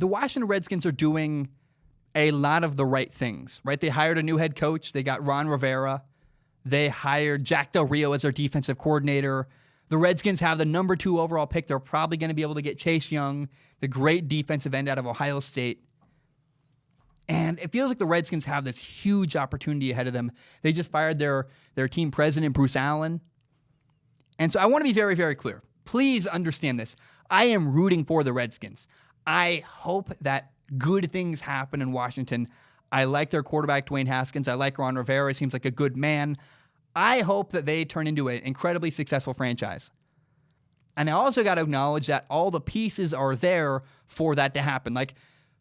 the Washington Redskins are doing a lot of the right things, right? They hired a new head coach. They got Ron Rivera. They hired Jack Del Rio as their defensive coordinator. The Redskins have the number 2 overall pick. They're probably going to be able to get Chase Young, the great defensive end out of Ohio State. And it feels like the Redskins have this huge opportunity ahead of them. They just fired their team president, Bruce Allen. And so I want to be very, very clear. Please understand this. I am rooting for the Redskins. I hope that good things happen in Washington. I like their quarterback, Dwayne Haskins. I like Ron Rivera. He seems like a good man. I hope that they turn into an incredibly successful franchise. And I also got to acknowledge that all the pieces are there for that to happen. Like,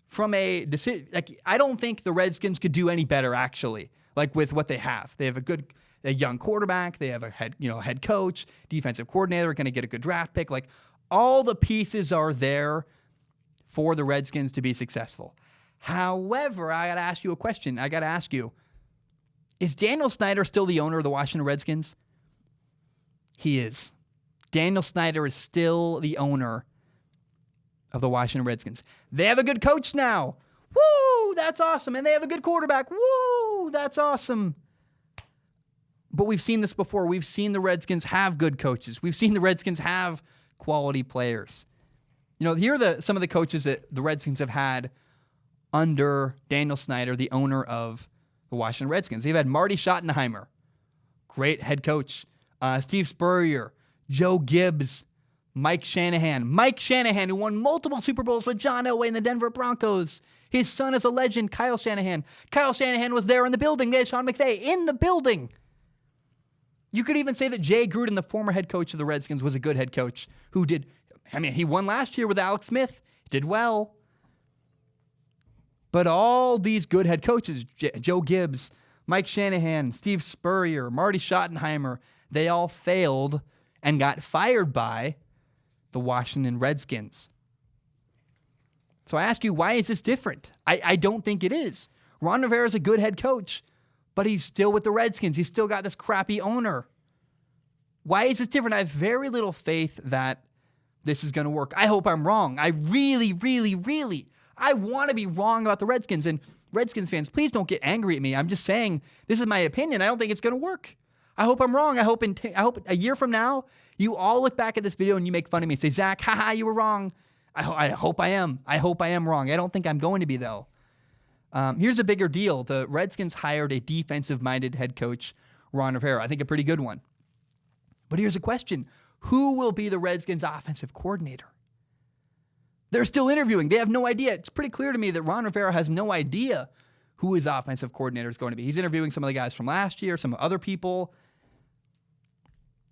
from a decision, like, I don't think the Redskins could do any better, actually, like with what they have. They have a young quarterback. They have a head coach, defensive coordinator, going to get a good draft pick. Like, all the pieces are there for the Redskins to be successful. However, I got to ask you a question. I got to ask you, is Daniel Snyder still the owner of the Washington Redskins? He is. Daniel Snyder is still the owner of the Washington Redskins. They have a good coach now. Woo, that's awesome. And they have a good quarterback. Woo, that's awesome. But we've seen this before. We've seen the Redskins have good coaches. We've seen the Redskins have quality players. Here are some of the coaches that the Redskins have had under Daniel Snyder, the owner of the Washington Redskins. They've had Marty Schottenheimer, great head coach. Steve Spurrier, Joe Gibbs, Mike Shanahan, who won multiple Super Bowls with John Elway and the Denver Broncos. His son is a legend, Kyle Shanahan. Kyle Shanahan was there in the building. There's Sean McVay in the building. You could even say that Jay Gruden, the former head coach of the Redskins, was a good head coach he won last year with Alex Smith. He did well. But all these good head coaches, Joe Gibbs, Mike Shanahan, Steve Spurrier, Marty Schottenheimer, they all failed and got fired by the Washington Redskins. So I ask you, why is this different? I don't think it is. Ron Rivera is a good head coach, but he's still with the Redskins. He's still got this crappy owner. Why is this different? I have very little faith that this is going to work. I hope I'm wrong. I really, really, really, I want to be wrong about the Redskins. And Redskins fans, please don't get angry at me. I'm just saying this is my opinion. I don't think it's going to work. I hope I'm wrong. I hope a year from now, you all look back at this video and you make fun of me and say, Zach, haha, you were wrong. I hope I am. I hope I am wrong. I don't think I'm going to be, though. Here's a bigger deal. The Redskins hired a defensive-minded head coach, Ron Rivera. I think a pretty good one. But here's a question. Who will be the Redskins' offensive coordinator? They're still interviewing. They have no idea. It's pretty clear to me that Ron Rivera has no idea who his offensive coordinator is going to be. He's interviewing some of the guys from last year, some other people.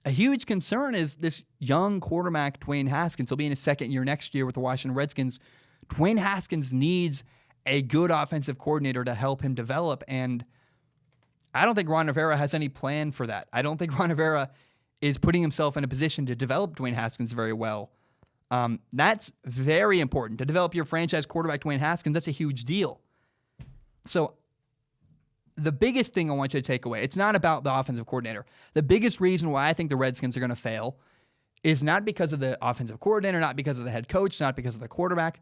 A huge concern is this young quarterback, Dwayne Haskins. He'll be in his second year next year with the Washington Redskins. Dwayne Haskins needs a good offensive coordinator to help him develop, and I don't think Ron Rivera has any plan for that. I don't think Ron Rivera is putting himself in a position to develop Dwayne Haskins very well. That's very important. To develop your franchise quarterback, Dwayne Haskins, that's a huge deal. So the biggest thing I want you to take away, it's not about the offensive coordinator. The biggest reason why I think the Redskins are going to fail is not because of the offensive coordinator, not because of the head coach, not because of the quarterback.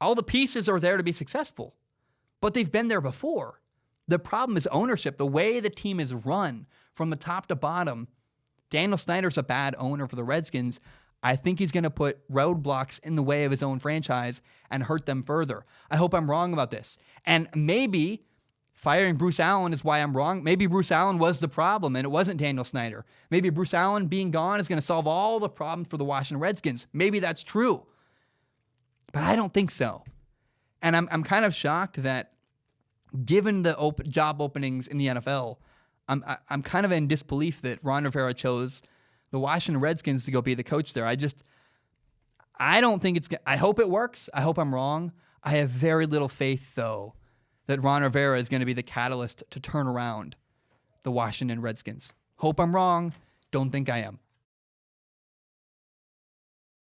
All the pieces are there to be successful, but they've been there before. The problem is ownership, the way the team is run from the top to bottom. Daniel Snyder's a bad owner for the Redskins. I think he's going to put roadblocks in the way of his own franchise and hurt them further. I hope I'm wrong about this. And maybe firing Bruce Allen is why I'm wrong. Maybe Bruce Allen was the problem and it wasn't Daniel Snyder. Maybe Bruce Allen being gone is going to solve all the problems for the Washington Redskins. Maybe that's true. But I don't think so. And I'm kind of shocked that given the job openings in the NFL, I'm kind of in disbelief that Ron Rivera chose the Washington Redskins to go be the coach there. I don't think I hope it works. I hope I'm wrong. I have very little faith, though, that Ron Rivera is going to be the catalyst to turn around the Washington Redskins. Hope I'm wrong. Don't think I am.